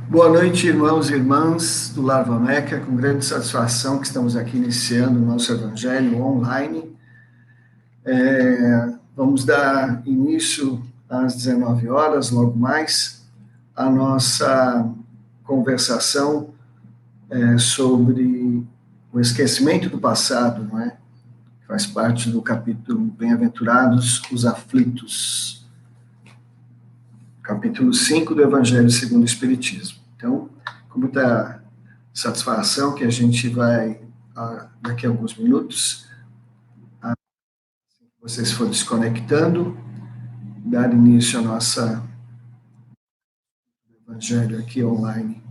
Boa noite, irmãos e irmãs do Lar Vameca. Com grande satisfação que estamos aqui iniciando o nosso Evangelho online. Vamos dar início às 19 horas, logo mais, a nossa conversação sobre o esquecimento do passado, não é? Faz parte do capítulo Bem-aventurados os aflitos, capítulo 5 do Evangelho segundo o Espiritismo. Então, com muita satisfação que a gente vai, daqui a alguns minutos, vocês for desconectando, dar início à nossa Evangelho aqui online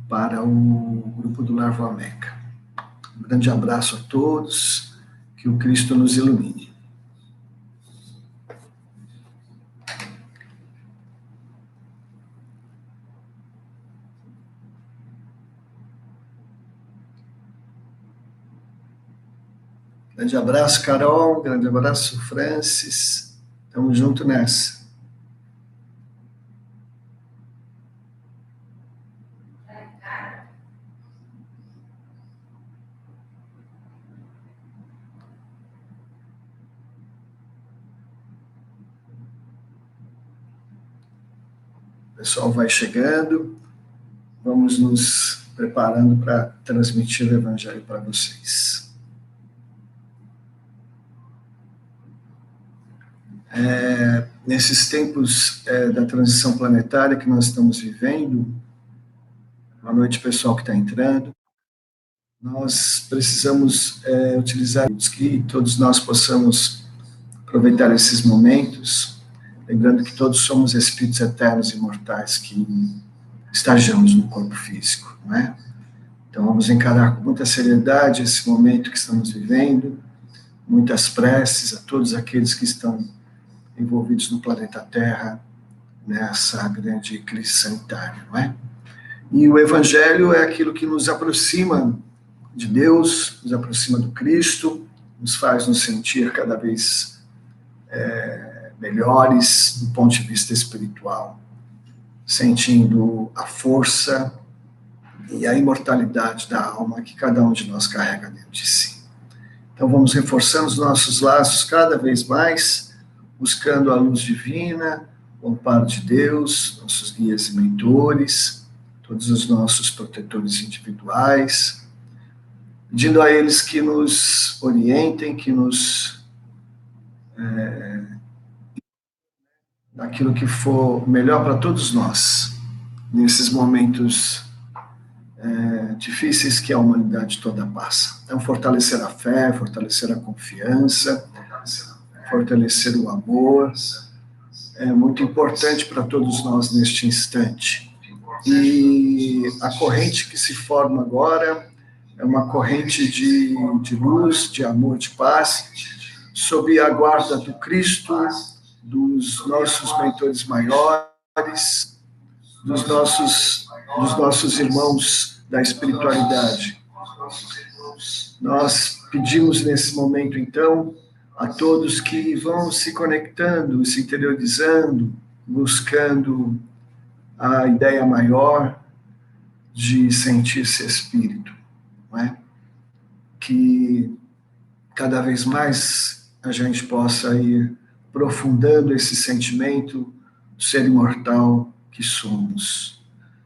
para o grupo do Lar Vameca. Um grande abraço a todos, que o Cristo nos ilumine. Grande abraço, Carol. Grande abraço, Francis. Tamo junto nessa. O pessoal vai chegando. Vamos nos preparando para transmitir o Evangelho para vocês. Nesses tempos da transição planetária que nós estamos vivendo, boa noite, pessoal que está entrando, nós precisamos utilizar que todos nós possamos aproveitar esses momentos, lembrando que todos somos espíritos eternos e imortais que estagiamos no corpo físico, não é? Então vamos encarar com muita seriedade esse momento que estamos vivendo, muitas preces a todos aqueles que estão envolvidos no planeta Terra, nessa grande crise sanitária, não é? E o Evangelho é aquilo que nos aproxima de Deus, nos aproxima do Cristo, nos faz nos sentir cada vez melhores do ponto de vista espiritual, sentindo a força e a imortalidade da alma que cada um de nós carrega dentro de si. Então vamos reforçando os nossos laços cada vez mais, buscando a luz divina, o amparo de Deus, nossos guias e mentores, todos os nossos protetores individuais, pedindo a eles que nos orientem, que nos daquilo que for melhor para todos nós, nesses momentos difíceis que a humanidade toda passa. Então, fortalecer a fé, fortalecer a confiança, fortalecer o amor, é muito importante para todos nós neste instante. E a corrente que se forma agora é uma corrente de luz, de amor, de paz, sob a guarda do Cristo, dos nossos mentores maiores, dos nossos irmãos da espiritualidade. Nós pedimos nesse momento, então, a todos que vão se conectando, se interiorizando, buscando a ideia maior de sentir-se espírito, não é? Que cada vez mais a gente possa ir aprofundando esse sentimento do ser imortal que somos.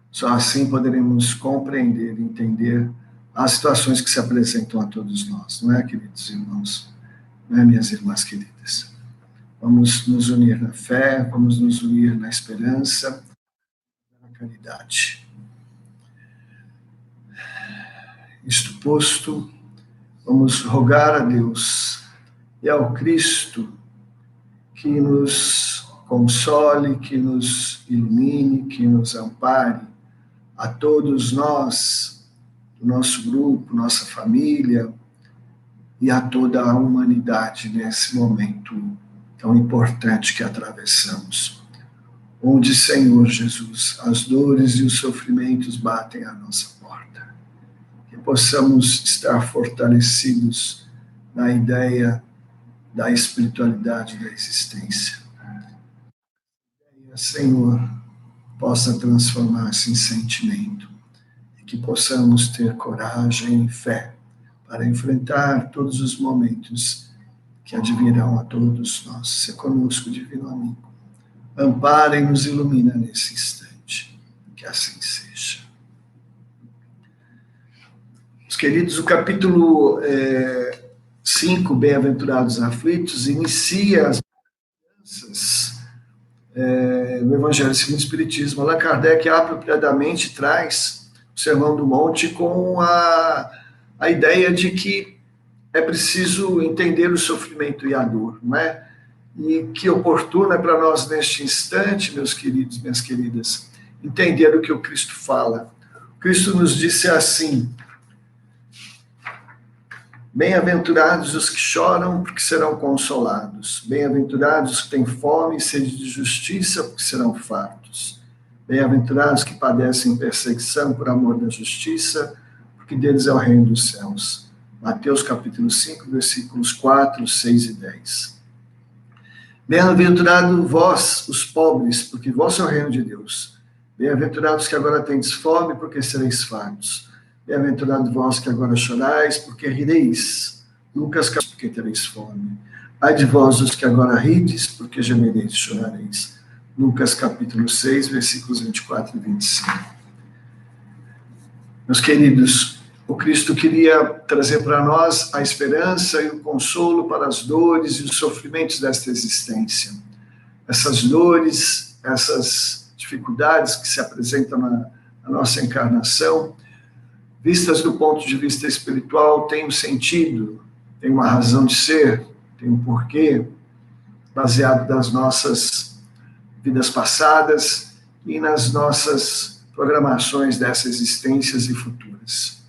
Só assim poderemos compreender e entender as situações que se apresentam a todos nós, não é, queridos irmãos? Não é, minhas irmãs queridas? Vamos nos unir na fé, vamos nos unir na esperança, na caridade. Isto posto, vamos rogar a Deus e ao Cristo que nos console, que nos ilumine, que nos ampare, a todos nós, do nosso grupo, nossa família, e a toda a humanidade nesse momento tão importante que atravessamos, onde, Senhor Jesus, as dores e os sofrimentos batem à nossa porta. Que possamos estar fortalecidos na ideia da espiritualidade da existência. Senhor, possa transformar-se em sentimento, e que possamos ter coragem e fé para enfrentar todos os momentos que advirão a todos nós. Se conosco, divino amigo, ampara e nos ilumina nesse instante, que assim seja. Meus queridos, o capítulo 5, Bem-aventurados aflitos, inicia as mudanças no Evangelho segundo o Espiritismo. Allan Kardec apropriadamente traz o Sermão do Monte com a ideia de que é preciso entender o sofrimento e a dor, não é? E que oportuno é para nós neste instante, meus queridos, minhas queridas, entender o que o Cristo fala. O Cristo nos disse assim: bem-aventurados os que choram, porque serão consolados. Bem-aventurados os que têm fome e sede de justiça, porque serão fartos. Bem-aventurados que padecem perseguição por amor da justiça, porque deles é o reino dos céus. Mateus capítulo 5, versículos 4, 6 e 10. Bem-aventurado vós, os pobres, porque vosso é o reino de Deus. Bem-aventurados que agora tendes fome, porque sereis fartos. Bem-aventurado vós que agora chorais, porque rireis. Lucas capítulo, porque tereis fome. Ai de vós os que agora rides, porque gemereis e chorareis. Lucas capítulo 6, versículos 24 e 25. Meus queridos, o Cristo queria trazer para nós a esperança e o consolo para as dores e os sofrimentos desta existência. Essas dores, essas dificuldades que se apresentam na nossa encarnação, vistas do ponto de vista espiritual, têm um sentido, têm uma razão de ser, têm um porquê, baseado nas nossas vidas passadas e nas nossas programações dessas existências e futuras.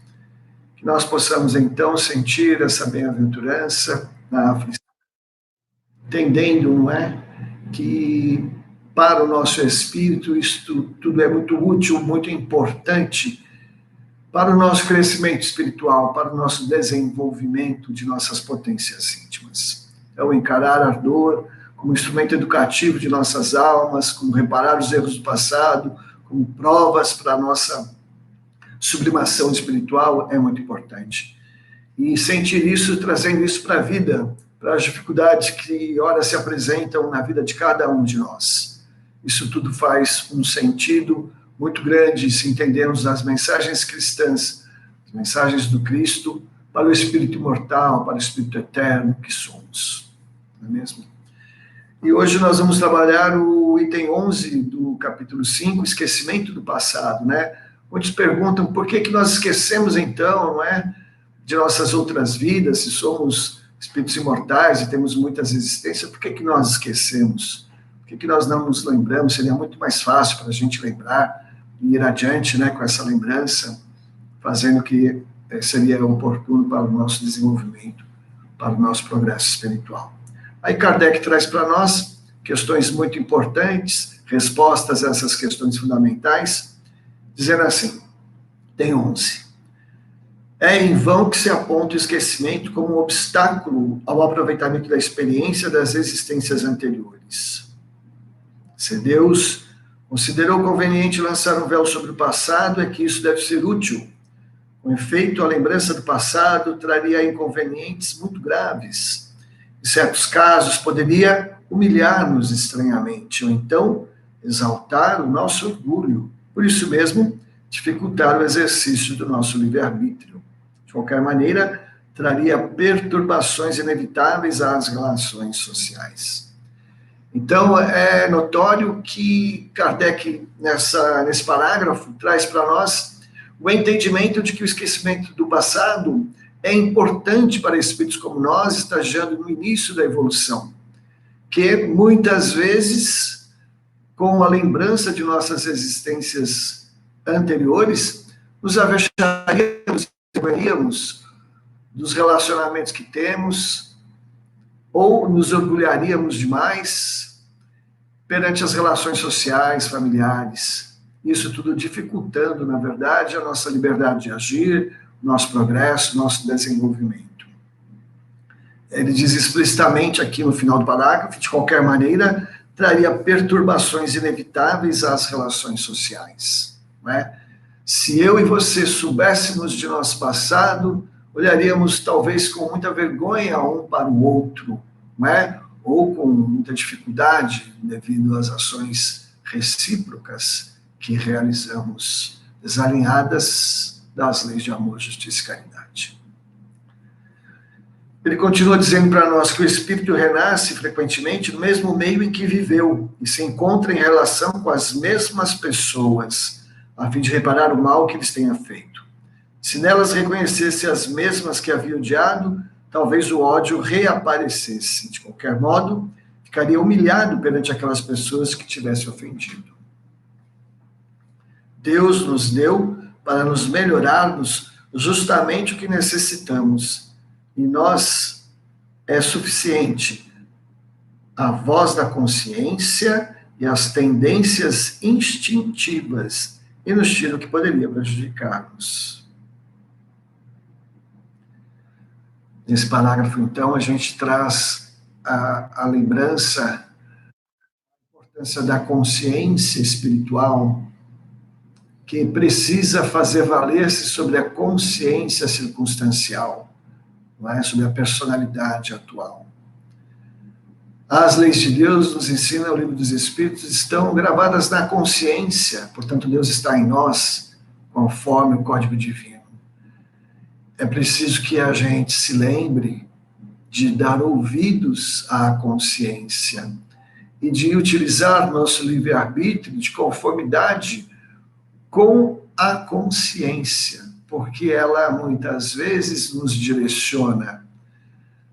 Que nós possamos, então, sentir essa bem-aventurança na aflição, entendendo, não é, que para o nosso espírito isto tudo é muito útil, muito importante para o nosso crescimento espiritual, para o nosso desenvolvimento de nossas potências íntimas. Então, encarar a dor como instrumento educativo de nossas almas, como reparar os erros do passado, como provas para a nossa sublimação espiritual é muito importante. E sentir isso, trazendo isso para a vida, para as dificuldades que, ora, se apresentam na vida de cada um de nós. Isso tudo faz um sentido muito grande se entendermos as mensagens cristãs, as mensagens do Cristo para o espírito imortal, para o espírito eterno que somos. Não é mesmo? E hoje nós vamos trabalhar o item 11 do capítulo 5, esquecimento do passado, né? Muitos perguntam por que nós esquecemos, então, não é, de nossas outras vidas, se somos espíritos imortais e temos muitas existências, por que nós esquecemos? Por que nós não nos lembramos? Seria muito mais fácil para a gente lembrar e ir adiante, né, com essa lembrança, fazendo o que seria oportuno para o nosso desenvolvimento, para o nosso progresso espiritual. Aí Kardec traz para nós questões muito importantes, respostas a essas questões fundamentais, dizendo assim, tem 11. É em vão que se aponta o esquecimento como um obstáculo ao aproveitamento da experiência das existências anteriores. Se Deus considerou conveniente lançar um véu sobre o passado, é que isso deve ser útil. Com efeito, a lembrança do passado traria inconvenientes muito graves. Em certos casos, poderia humilhar-nos estranhamente, ou então exaltar o nosso orgulho. Por isso mesmo, dificultar o exercício do nosso livre-arbítrio. De qualquer maneira, traria perturbações inevitáveis às relações sociais. Então, é notório que Kardec, nesse parágrafo, traz para nós o entendimento de que o esquecimento do passado é importante para espíritos como nós, estagiando no início da evolução, que muitas vezes, com a lembrança de nossas existências anteriores, nos avexaríamos dos relacionamentos que temos, ou nos orgulharíamos demais perante as relações sociais, familiares. Isso tudo dificultando, na verdade, a nossa liberdade de agir, nosso progresso, nosso desenvolvimento. Ele diz explicitamente aqui no final do parágrafo, de qualquer maneira, traria perturbações inevitáveis às relações sociais, não é? Se eu e você soubéssemos de nosso passado, olharíamos talvez com muita vergonha um para o outro, não é? Ou com muita dificuldade devido às ações recíprocas que realizamos, desalinhadas das leis de amor, justiça e caridade. Ele continua dizendo para nós que o espírito renasce frequentemente no mesmo meio em que viveu e se encontra em relação com as mesmas pessoas, a fim de reparar o mal que lhes tenha feito. Se nelas reconhecesse as mesmas que havia odiado, talvez o ódio reaparecesse. De qualquer modo, ficaria humilhado perante aquelas pessoas que tivesse ofendido. Deus nos deu para nos melhorarmos justamente o que necessitamos. E nós é suficiente a voz da consciência e as tendências instintivas e nos tira o que poderia prejudicar-nos. Nesse parágrafo, então, a gente traz a lembrança da importância da consciência espiritual, que precisa fazer valer-se sobre a consciência circunstancial, não é? Sobre a personalidade atual. As leis de Deus, nos ensina o Livro dos Espíritos, estão gravadas na consciência, portanto, Deus está em nós, conforme o Código Divino. É preciso que a gente se lembre de dar ouvidos à consciência e de utilizar nosso livre-arbítrio de conformidade com a consciência, porque ela muitas vezes nos direciona,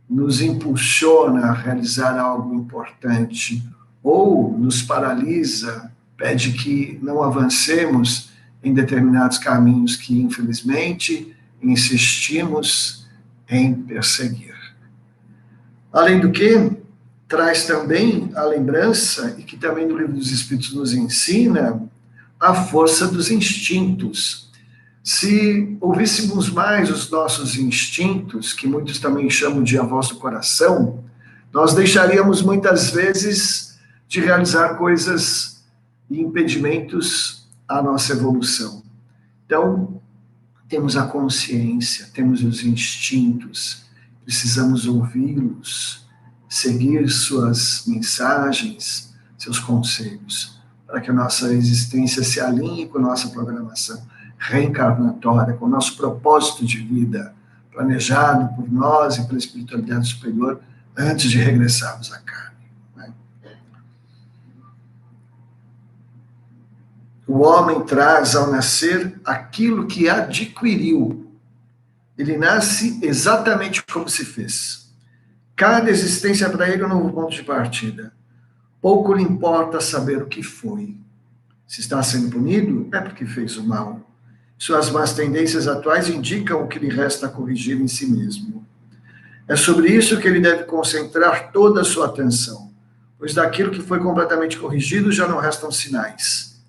nos impulsiona a realizar algo importante, ou nos paralisa, pede que não avancemos em determinados caminhos que, infelizmente, insistimos em perseguir. Além do que, traz também a lembrança, e que também no Livro dos Espíritos nos ensina, a força dos instintos. Se ouvíssemos mais os nossos instintos, que muitos também chamam de a voz do coração, nós deixaríamos muitas vezes de realizar coisas e impedimentos à nossa evolução. Então, temos a consciência, temos os instintos, precisamos ouvi-los, seguir suas mensagens, seus conselhos, para que a nossa existência se alinhe com a nossa programação reencarnatória, com o nosso propósito de vida, planejado por nós e pela espiritualidade superior, antes de regressarmos à carne. Né? O homem traz ao nascer aquilo que adquiriu. Ele nasce exatamente como se fez. Cada existência é para ele um novo ponto de partida. Pouco lhe importa saber o que foi. Se está sendo punido, é porque fez o mal. Suas más tendências atuais indicam o que lhe resta corrigir em si mesmo. É sobre isso que ele deve concentrar toda a sua atenção, pois daquilo que foi completamente corrigido já não restam sinais.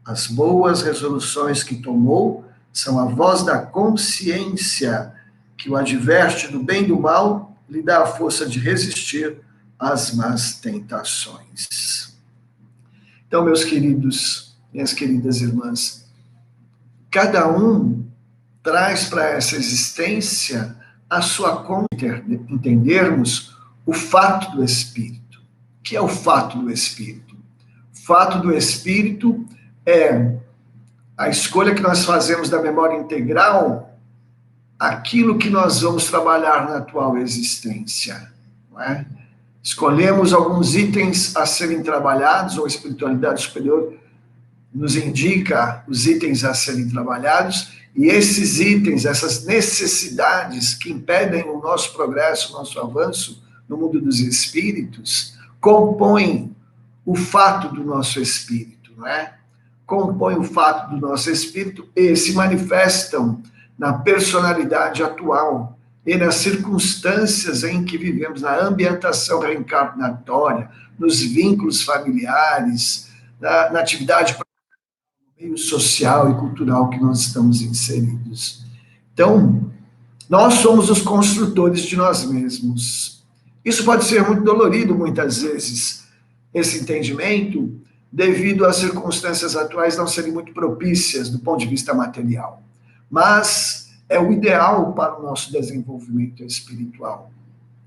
As boas resoluções que tomou são a voz da consciência que o adverte do bem e do mal, lhe dá a força de resistir às más tentações. Então, meus queridos, minhas queridas irmãs, cada um traz para essa existência a sua conta, entendermos o fato do Espírito. O que é o fato do Espírito? O fato do Espírito é a escolha que nós fazemos da memória integral, aquilo que nós vamos trabalhar na atual existência. Não é? Escolhemos alguns itens a serem trabalhados, ou a espiritualidade superior nos indica os itens a serem trabalhados, e esses itens, essas necessidades que impedem o nosso progresso, o nosso avanço no mundo dos espíritos, compõem o fato do nosso espírito, não é? Compõem o fato do nosso espírito e se manifestam na personalidade atual e nas circunstâncias em que vivemos, na ambientação reencarnatória, nos vínculos familiares, na atividade meio social e cultural que nós estamos inseridos. Então, nós somos os construtores de nós mesmos. Isso pode ser muito dolorido muitas vezes, esse entendimento devido às circunstâncias atuais não serem muito propícias do ponto de vista material. Mas é o ideal para o nosso desenvolvimento espiritual.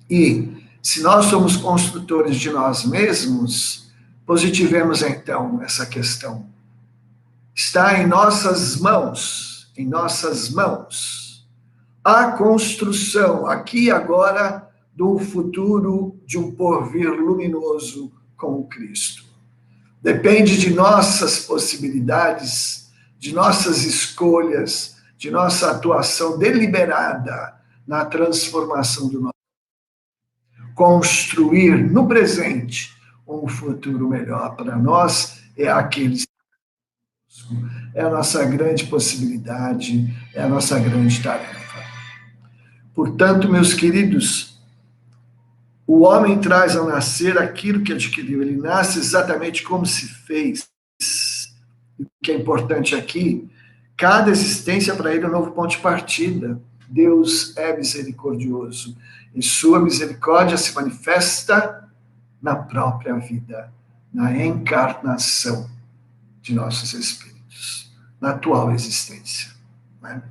E, se nós somos construtores de nós mesmos, positivemos então essa questão. Está em nossas mãos, a construção, aqui e agora, do futuro de um porvir luminoso com o Cristo. Depende de nossas possibilidades, de nossas escolhas, de nossa atuação deliberada na transformação do nosso. Construir no presente um futuro melhor para nós é aqueles. É a nossa grande possibilidade, é a nossa grande tarefa. Portanto, meus queridos, o homem traz ao nascer aquilo que adquiriu. Ele nasce exatamente como se fez. O que é importante aqui, cada existência para ele é um novo ponto de partida. Deus é misericordioso. E sua misericórdia se manifesta na própria vida, na encarnação de nossos espíritos, na atual existência. Né?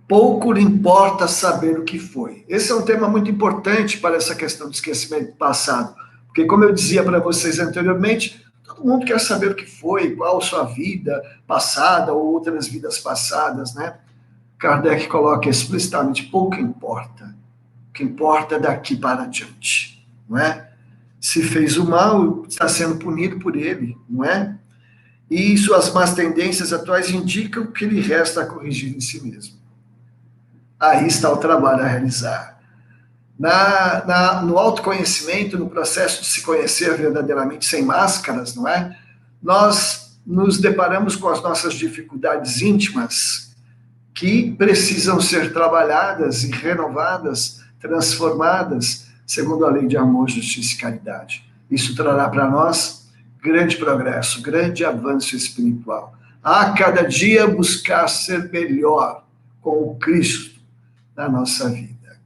Pouco lhe importa saber o que foi. Esse é um tema muito importante para essa questão do esquecimento do passado, porque, como eu dizia para vocês anteriormente, todo mundo quer saber o que foi, qual sua vida passada ou outras vidas passadas, né? Kardec coloca explicitamente, pouco importa. O que importa é daqui para adiante, não é? Se fez o mal, está sendo punido por ele, não é? E suas más tendências atuais indicam que lhe resta a corrigir em si mesmo. Aí está o trabalho a realizar. No autoconhecimento, no processo de se conhecer verdadeiramente sem máscaras, não é? Nós nos deparamos com as nossas dificuldades íntimas que precisam ser trabalhadas e renovadas, transformadas, segundo a lei de amor, justiça e caridade. Isso trará para nós grande progresso, grande avanço espiritual. A cada dia buscar ser melhor com o Cristo na nossa vida.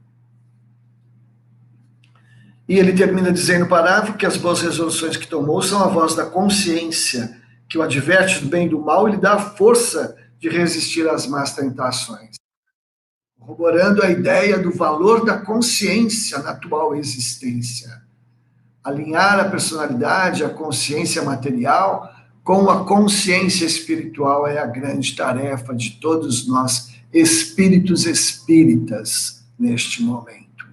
E ele termina dizendo no parágrafo que as boas resoluções que tomou são a voz da consciência, que o adverte do bem e do mal e lhe dá a força de resistir às más tentações. Corroborando a ideia do valor da consciência na atual existência. Alinhar a personalidade, a consciência material, com a consciência espiritual é a grande tarefa de todos nós, espíritos espíritas, neste momento.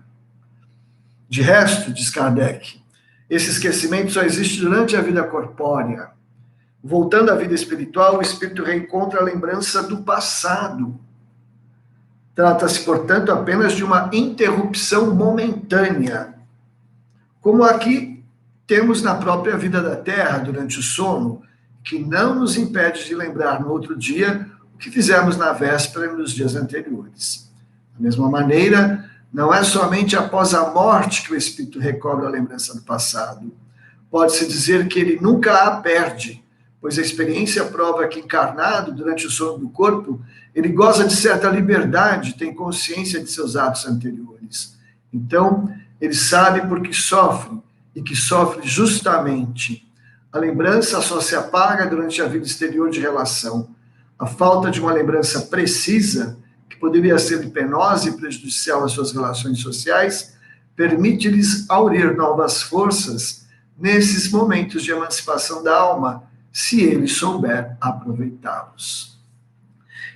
De resto, diz Kardec, esse esquecimento só existe durante a vida corpórea. Voltando à vida espiritual, o espírito reencontra a lembrança do passado. Trata-se, portanto, apenas de uma interrupção momentânea, como aqui temos na própria vida da Terra, durante o sono, que não nos impede de lembrar no outro dia o que fizemos na véspera e nos dias anteriores. Da mesma maneira, não é somente após a morte que o espírito recobra a lembrança do passado. Pode-se dizer que ele nunca a perde, pois a experiência prova que, encarnado durante o sono do corpo, ele goza de certa liberdade, tem consciência de seus atos anteriores. Então, ele sabe por que sofre, e que sofre justamente. A lembrança só se apaga durante a vida exterior de relação. A falta de uma lembrança precisa, que poderia ser penosa e prejudicial às suas relações sociais, permite-lhes aurir novas forças nesses momentos de emancipação da alma, se ele souber aproveitá-los.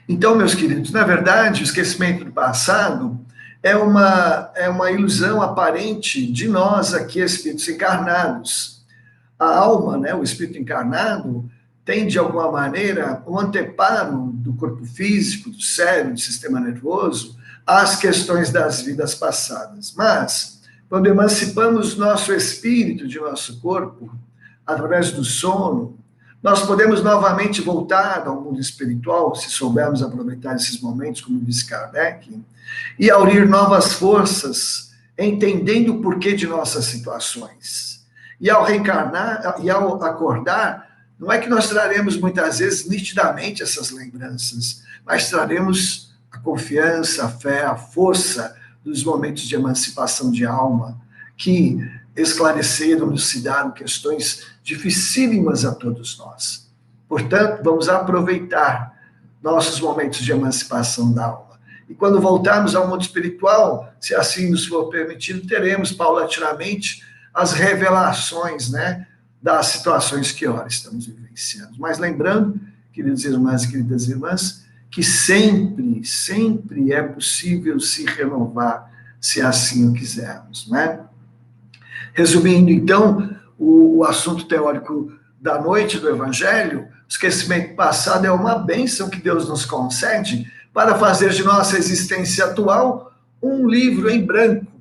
Então, meus queridos, na verdade, o esquecimento do passado é uma ilusão aparente de nós aqui, espíritos encarnados. A alma, né, o espírito encarnado, tem, de alguma maneira, um anteparo do corpo físico, do cérebro, do sistema nervoso, às questões das vidas passadas. Mas, quando emancipamos nosso espírito de nosso corpo, através do sono, nós podemos novamente voltar ao mundo espiritual, se soubermos aproveitar esses momentos, como disse Kardec, e aurir novas forças, entendendo o porquê de nossas situações. E ao reencarnar, e ao acordar, não é que nós traremos muitas vezes nitidamente essas lembranças, mas traremos a confiança, a fé, a força dos momentos de emancipação de alma, que esclarecer, elucidar questões dificílimas a todos nós. Portanto, vamos aproveitar nossos momentos de emancipação da alma. E quando voltarmos ao mundo espiritual, se assim nos for permitido, teremos paulatinamente as revelações, né, das situações que ora estamos vivenciando. Mas lembrando, queridos irmãos e queridas irmãs, que sempre, sempre é possível se renovar, se assim o quisermos, né? Resumindo, então, o assunto teórico da noite do Evangelho, o esquecimento passado é uma bênção que Deus nos concede para fazer de nossa existência atual um livro em branco,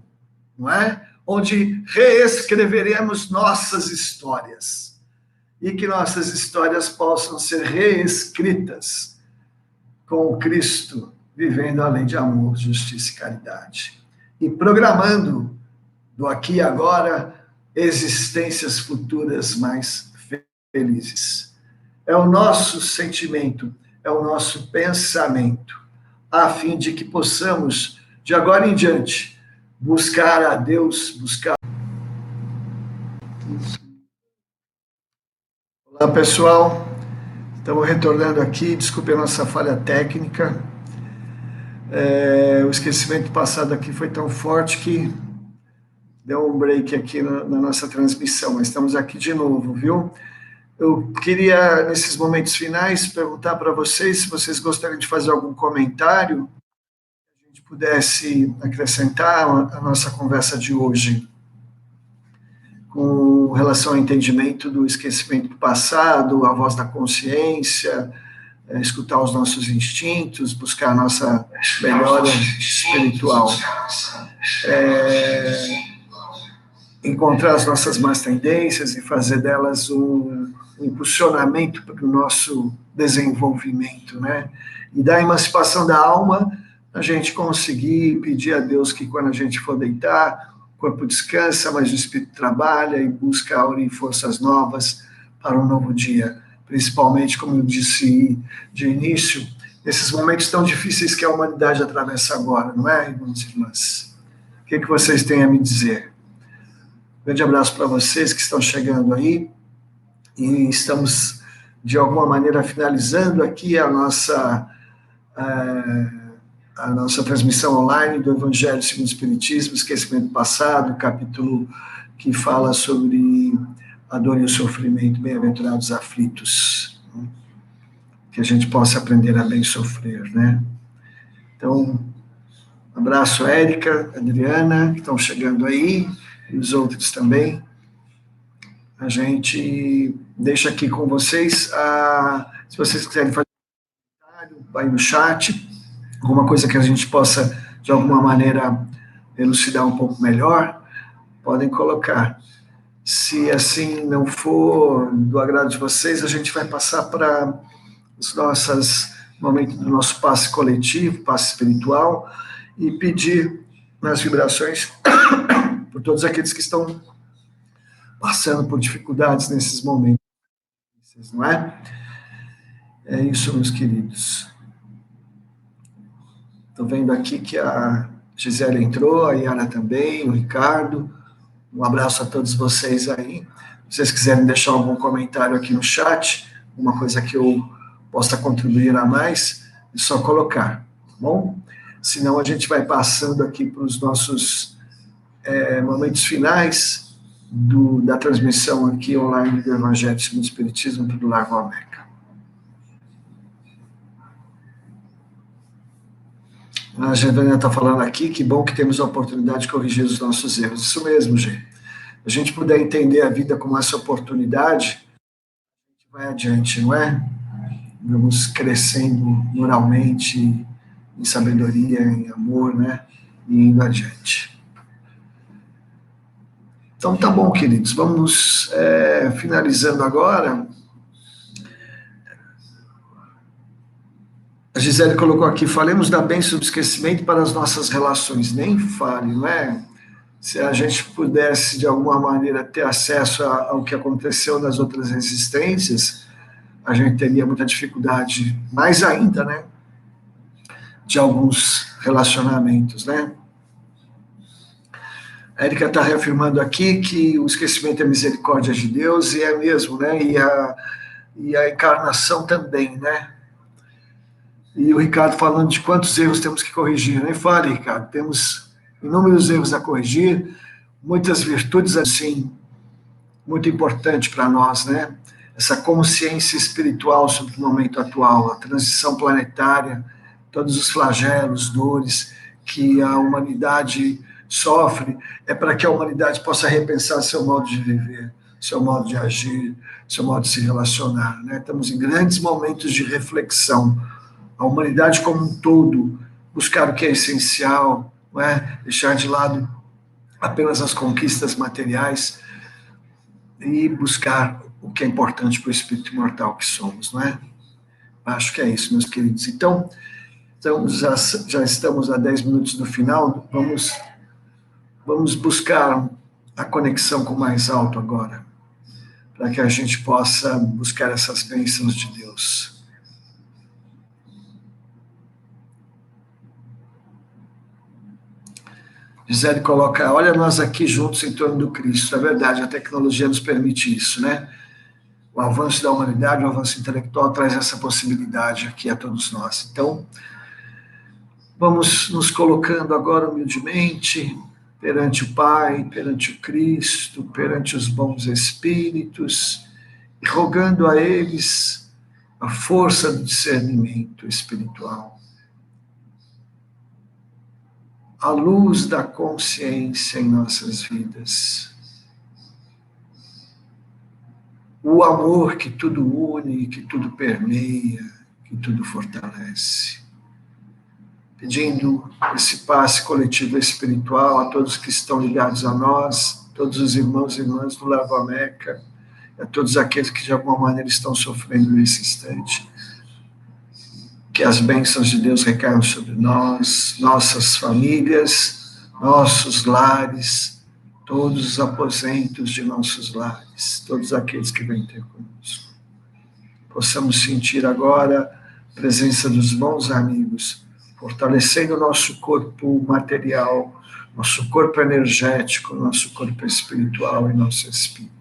não é? Onde reescreveremos nossas histórias e que nossas histórias possam ser reescritas com o Cristo vivendo além de amor, justiça e caridade e programando do aqui e agora existências futuras mais felizes. É o nosso sentimento, é o nosso pensamento, a fim de que possamos, de agora em diante, buscar a Deus, buscar... Olá, pessoal. Estamos retornando aqui, desculpe a nossa falha técnica. O esquecimento passado aqui foi tão forte que deu um break aqui na nossa transmissão, mas estamos aqui de novo, viu? Eu queria, nesses momentos finais, perguntar para vocês se vocês gostariam de fazer algum comentário, que a gente pudesse acrescentar a nossa conversa de hoje com relação ao entendimento do esquecimento do passado, a voz da consciência, escutar os nossos instintos, buscar a nossa melhora espiritual. Encontrar as nossas más tendências e fazer delas um impulsionamento para o nosso desenvolvimento, né? E da emancipação da alma, a gente conseguir pedir a Deus que quando a gente for deitar, o corpo descansa, mas o espírito trabalha e busca aura e forças novas para um novo dia. Principalmente, como eu disse de início, nesses momentos tão difíceis que a humanidade atravessa agora, não é, irmãos e irmãs? O que vocês têm a me dizer? Grande abraço para vocês que estão chegando aí e estamos, de alguma maneira, finalizando aqui a nossa transmissão online do Evangelho segundo o Espiritismo, Esquecimento Passado, capítulo que fala sobre a dor e o sofrimento, bem-aventurados aflitos, né? Que a gente possa aprender a bem sofrer, né? Então, um abraço, Érica, Adriana, que estão chegando aí, e os outros também. A gente deixa aqui com vocês, se vocês quiserem fazer um comentário, vai no chat, alguma coisa que a gente possa, de alguma maneira, elucidar um pouco melhor, podem colocar. Se assim não for do agrado de vocês, a gente vai passar para os nossos momentos do nosso passe coletivo, passe espiritual, e pedir nas vibrações por todos aqueles que estão passando por dificuldades nesses momentos, não é? É isso, meus queridos. Estou vendo aqui que a Gisele entrou, a Yara também, o Ricardo. Um abraço a todos vocês aí. Se vocês quiserem deixar algum comentário aqui no chat, alguma coisa que eu possa contribuir a mais, é só colocar, tá bom? Senão a gente vai passando aqui para os nossos momentos finais da transmissão aqui online do Evangelho segundo o Espiritismo do Lar Valmeca. A Giovana está falando aqui, que bom que temos a oportunidade de corrigir os nossos erros. Isso mesmo, gente. Se a gente puder entender a vida como essa oportunidade, a gente vai adiante, não é? Vamos crescendo moralmente, em sabedoria, em amor, né? E indo adiante. Então, tá bom, queridos. Vamos finalizando agora. A Gisele colocou aqui, falemos da bênção do esquecimento para as nossas relações. Nem fale, não é? Se a gente pudesse, de alguma maneira, ter acesso ao que aconteceu nas outras existências, a gente teria muita dificuldade, mais ainda, né? De alguns relacionamentos, né? A Érica está reafirmando aqui que o esquecimento é misericórdia de Deus, e é mesmo, né? E a encarnação também, né? E o Ricardo falando de quantos erros temos que corrigir. Nem fale, Ricardo, temos inúmeros erros a corrigir, muitas virtudes, assim, muito importante para nós, né? Essa consciência espiritual sobre o momento atual, a transição planetária, todos os flagelos, dores que a humanidade sofre, é para que a humanidade possa repensar seu modo de viver, seu modo de agir, seu modo de se relacionar, né? Estamos em grandes momentos de reflexão. A humanidade como um todo, buscar o que é essencial, não é? Deixar de lado apenas as conquistas materiais e buscar o que é importante para o espírito imortal que somos, não é? Acho que é isso, meus queridos. Então já estamos a 10 minutos do final, vamos buscar a conexão com o mais alto agora, para que a gente possa buscar essas bênçãos de Deus. Gisele coloca, olha nós aqui juntos em torno do Cristo. É verdade, a tecnologia nos permite isso, né? O avanço da humanidade, o avanço intelectual traz essa possibilidade aqui a todos nós. Então, vamos nos colocando agora humildemente perante o Pai, perante o Cristo, perante os bons espíritos, e rogando a eles a força do discernimento espiritual, a luz da consciência em nossas vidas, o amor que tudo une, que tudo permeia, que tudo fortalece. Pedindo esse passe coletivo espiritual a todos que estão ligados a nós, todos os irmãos e irmãs do Lava Meca, a todos aqueles que de alguma maneira estão sofrendo nesse instante. Que as bênçãos de Deus recaiam sobre nós, nossas famílias, nossos lares, todos os aposentos de nossos lares, todos aqueles que vêm ter conosco. Possamos sentir agora a presença dos bons amigos, fortalecendo o nosso corpo material, nosso corpo energético, nosso corpo espiritual e nosso espírito.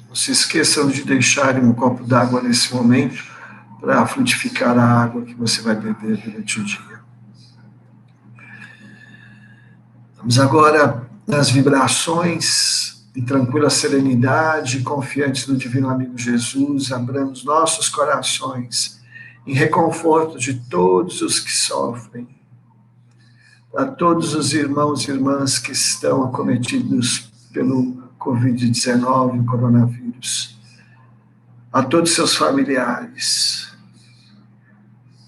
Não se esqueçam de deixarem um copo d'água nesse momento para frutificar a água que você vai beber durante o dia. Vamos agora nas vibrações de tranquila serenidade, confiantes no Divino Amigo Jesus, abramos nossos corações em reconforto de todos os que sofrem, a todos os irmãos e irmãs que estão acometidos pelo Covid-19, o coronavírus, a todos seus familiares,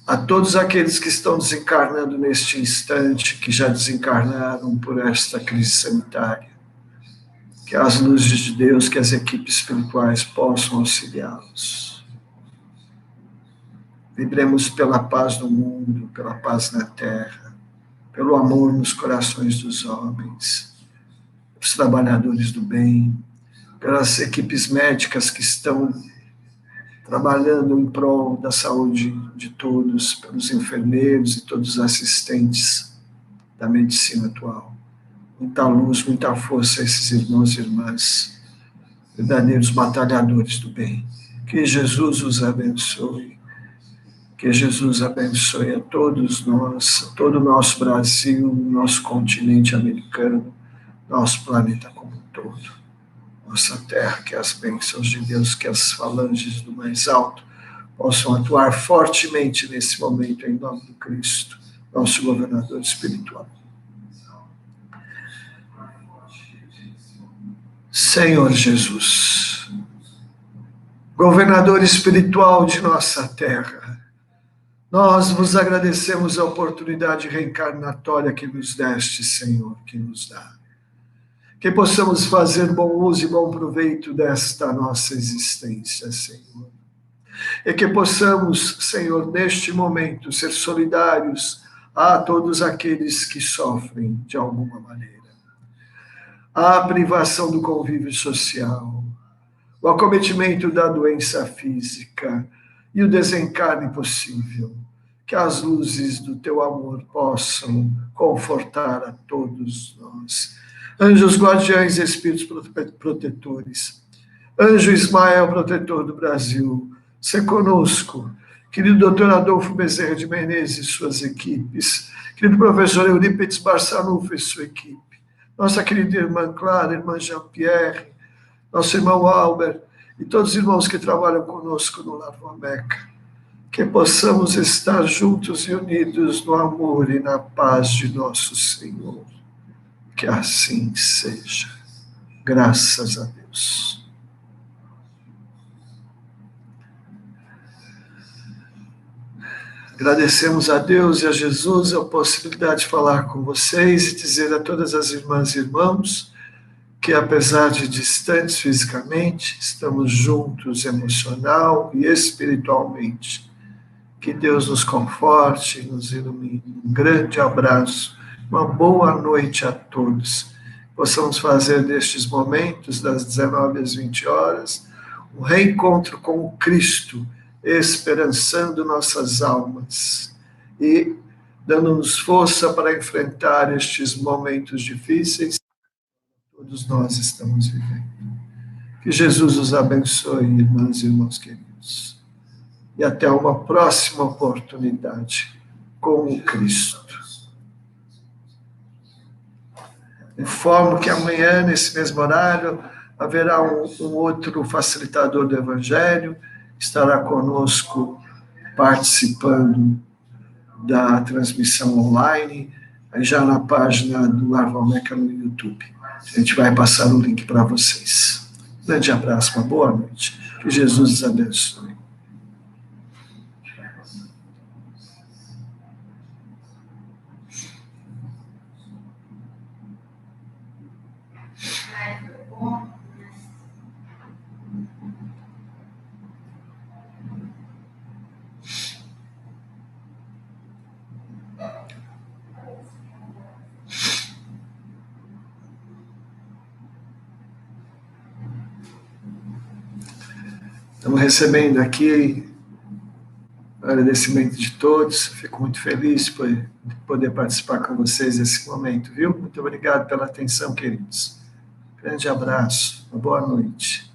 a todos aqueles que estão desencarnando neste instante, que já desencarnaram por esta crise sanitária, que as luzes de Deus, que as equipes espirituais possam auxiliá-los. Vibremos pela paz no mundo, pela paz na terra, pelo amor nos corações dos homens, os trabalhadores do bem, pelas equipes médicas que estão trabalhando em prol da saúde de todos, pelos enfermeiros e todos os assistentes da medicina atual. Muita luz, muita força a esses irmãos e irmãs, verdadeiros batalhadores do bem. Que Jesus os abençoe. Que Jesus abençoe a todos nós, a todo o nosso Brasil, nosso continente americano, nosso planeta como um todo. Nossa terra, que as bênçãos de Deus, que as falanges do mais alto possam atuar fortemente nesse momento, em nome do Cristo, nosso governador espiritual. Senhor Jesus, governador espiritual de nossa terra, nós vos agradecemos a oportunidade reencarnatória que nos deste, Senhor, que nos dá. Que possamos fazer bom uso e bom proveito desta nossa existência, Senhor. e que possamos, Senhor, neste momento, ser solidários a todos aqueles que sofrem de alguma maneira. A privação do convívio social, o acometimento da doença física e o desencarne possível. Que as luzes do teu amor possam confortar a todos nós. Anjos guardiães e espíritos protetores, Anjo Ismael, protetor do Brasil, se conosco. Querido doutor Adolfo Bezerra de Menezes e suas equipes, querido professor Eurípides Barçanufo e sua equipe, nossa querida irmã Clara, irmã Jean-Pierre, nosso irmão Albert e todos os irmãos que trabalham conosco no Lar Vameca, que possamos estar juntos e unidos no amor e na paz de nosso Senhor. Que assim seja. Graças a Deus. Agradecemos a Deus e a Jesus a possibilidade de falar com vocês e dizer a todas as irmãs e irmãos que, apesar de distantes fisicamente, estamos juntos emocional e espiritualmente. Que Deus nos conforte, nos ilumine. Um grande abraço, uma boa noite a todos. Possamos fazer destes momentos, das 19 às 20 horas, um reencontro com o Cristo, esperançando nossas almas e dando-nos força para enfrentar estes momentos difíceis que todos nós estamos vivendo. Que Jesus os abençoe, irmãs e irmãos queridos. E até uma próxima oportunidade com o Cristo. Informo que amanhã, nesse mesmo horário, haverá um outro facilitador do Evangelho, estará conosco participando da transmissão online, já na página do Lar Vameca no YouTube. A gente vai passar o link para vocês. Um grande abraço, uma boa noite. Que Jesus os abençoe. Estamos recebendo aqui o agradecimento de todos. Fico muito feliz por poder participar com vocês nesse momento, viu? Muito obrigado pela atenção, queridos. Grande abraço, uma boa noite.